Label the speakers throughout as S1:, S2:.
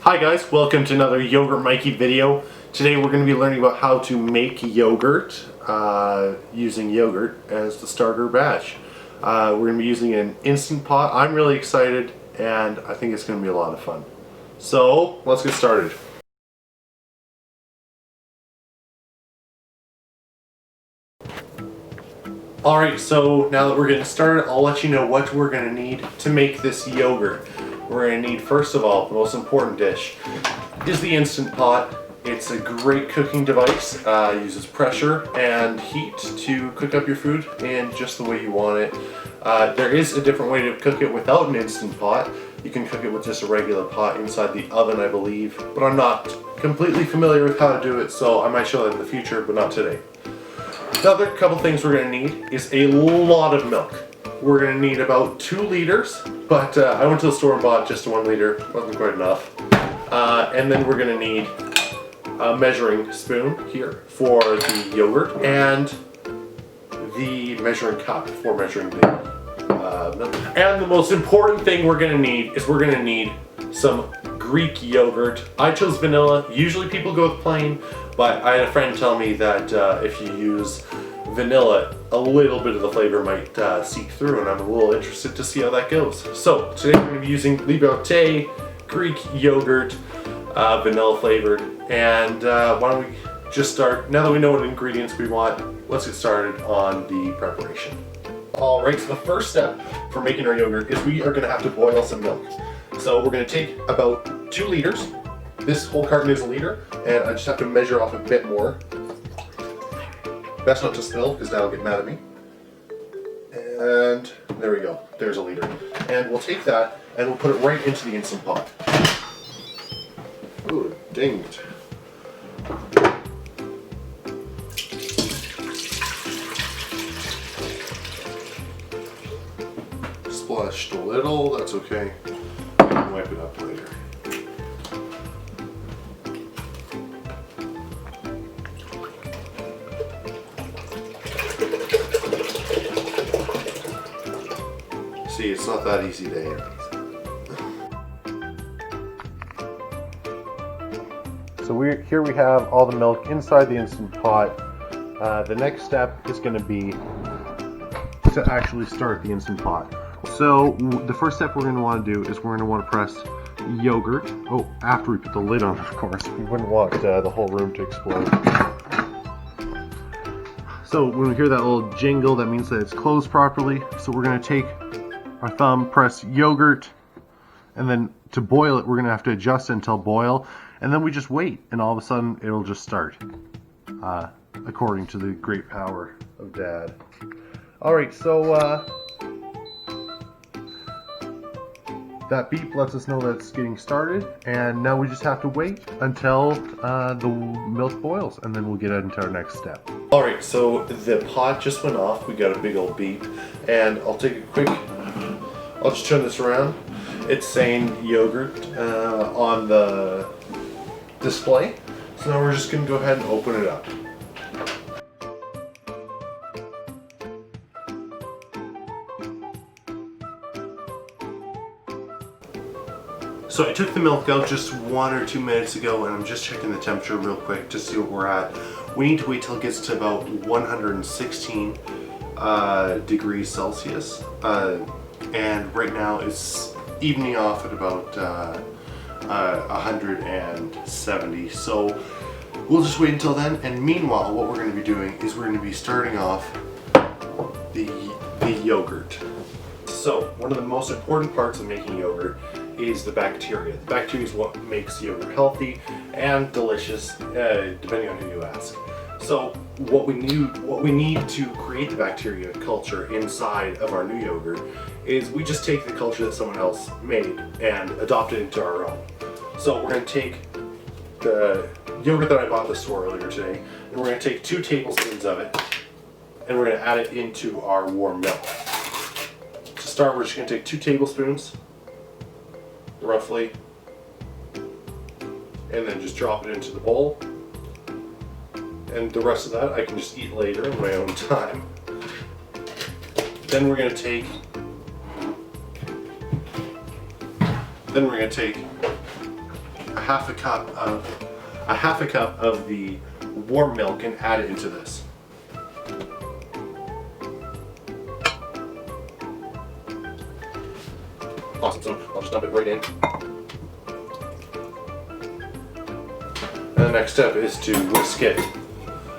S1: Hi guys, welcome to another Yogurt Mikey video. Today we're going to be learning about how to make yogurt using yogurt as the starter batch. We're going to be using an Instant Pot. I'm really excited and I think it's going to be a lot of fun. So let's get started. Alright, so now that we're getting started, I'll let you know what we're going to need to make this yogurt. We're going to need, first of all, the most important dish is the Instant Pot. It's a great cooking device. Uses pressure and heat to cook up your food in just the way you want it. There is a different way to cook it without an Instant Pot. You can cook it with just a regular pot inside the oven, I believe, but I'm not completely familiar with how to do it, so I might show that in the future, but not today. The other couple things we're going to need is a lot of milk. We're going to need about 2 liters, but I went to the store and bought just 1 liter, wasn't quite enough. And then we're going to need a measuring spoon here for the yogurt and the measuring cup for measuring the milk. And the most important thing we're going to need is we're going to need some Greek yogurt. I chose vanilla. Usually people go with plain, but I had a friend tell me that if you use vanilla, a little bit of the flavor might seep through, and I'm a little interested to see how that goes. So today we're going to be using Liberté Greek yogurt, vanilla flavored, and why don't we just start, now that we know what ingredients we want, let's get started on the preparation. Alright, so the first step for making our yogurt is we are going to have to boil some milk. So we're going to take about 2 liters. This whole carton is 1 liter, and I just have to measure off a bit more. Best not to spill, because Dad will get mad at me. And there we go, there's 1 liter. And we'll take that and we'll put it right into the Instant Pot. Ooh, dinged. Splashed a little, that's okay. Wipe it up later. See, it's not that easy to handle. So here we have all the milk inside the Instant Pot. The next step is going to be to actually start the Instant Pot. So the first step we're going to want to do is we're going to want to press yogurt. Oh, after we put the lid on, of course. We wouldn't want the whole room to explode. So when we hear that little jingle, that means that it's closed properly. So we're going to take our thumb, press yogurt, and then to boil it, we're going to have to adjust it until boil, and then we just wait, and all of a sudden it'll just start, according to the great power of Dad. Alright, so that beep lets us know that it's getting started, and now we just have to wait until the milk boils, and then we'll get into our next step. Alright, so the pot just went off, we got a big old beep, and I'll take a quick, I'll just turn this around. It's saying yogurt on the display, so now we're just going to go ahead and open it up. So I took the milk out just 1 or 2 minutes ago, and I'm just checking the temperature real quick to see what we're at. We need to wait till it gets to about 116 degrees Celsius, and right now it's evening off at about 170. So we'll just wait until then, and meanwhile what we're going to be doing is we're going to be starting off the yogurt. So one of the most important parts of making yogurt is the bacteria. The bacteria is what makes yogurt healthy and delicious, depending on who you ask. So what we need to create the bacteria culture inside of our new yogurt is we just take the culture that someone else made and adopt it into our own. So we're going to take the yogurt that I bought at the store earlier today, and we're going to take 2 tablespoons of it, and we're going to add it into our warm milk. To start, we're just going to take 2 tablespoons, roughly, and then just drop it into the bowl. And the rest of that I can just eat later in my own time. Then we're going to take a half a cup of the warm milk and add it into this. Awesome, so I'll just dump it right in. And the next step is to whisk it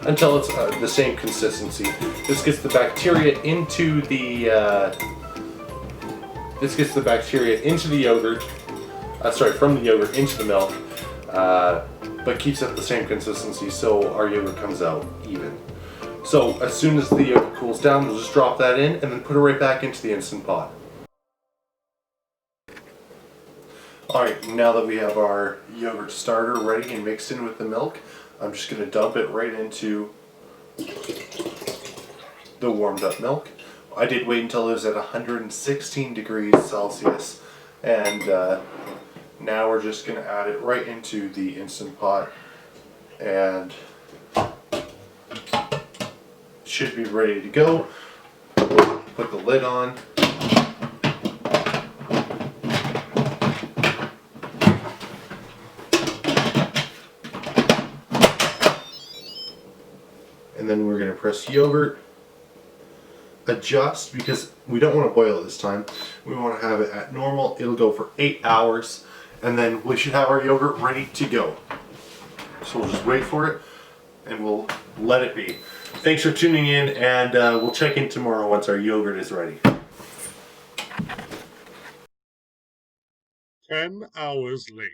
S1: until it's the same consistency. This gets the bacteria into the yogurt. From the yogurt into the milk, but keeps it the same consistency so our yogurt comes out even. So as soon as the yogurt cools down, we'll just drop that in and then put it right back into the Instant Pot. Alright, now that we have our yogurt starter ready and mixed in with the milk, I'm just going to dump it right into the warmed up milk. I did wait until it was at 116 degrees Celsius, and now we're just going to add it right into the Instant Pot, and it should be ready to go. Put the lid on. And then we're going to press yogurt, adjust, because we don't want to boil it this time. We want to have it at normal. It'll go for 8 hours, and then we should have our yogurt ready to go. So we'll just wait for it, and we'll let it be. Thanks for tuning in, and we'll check in tomorrow once our yogurt is ready.
S2: 10 hours later.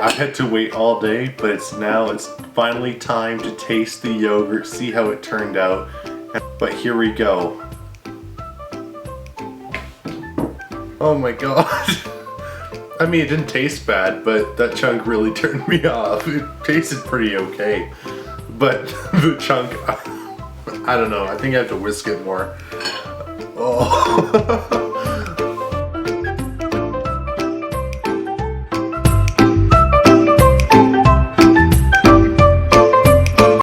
S1: I had to wait all day, but it's finally time to taste the yogurt, see how it turned out. But here we go. Oh my god. I mean, it didn't taste bad, but that chunk really turned me off. It tasted pretty okay. But the chunk, I don't know, I think I have to whisk it more. Oh.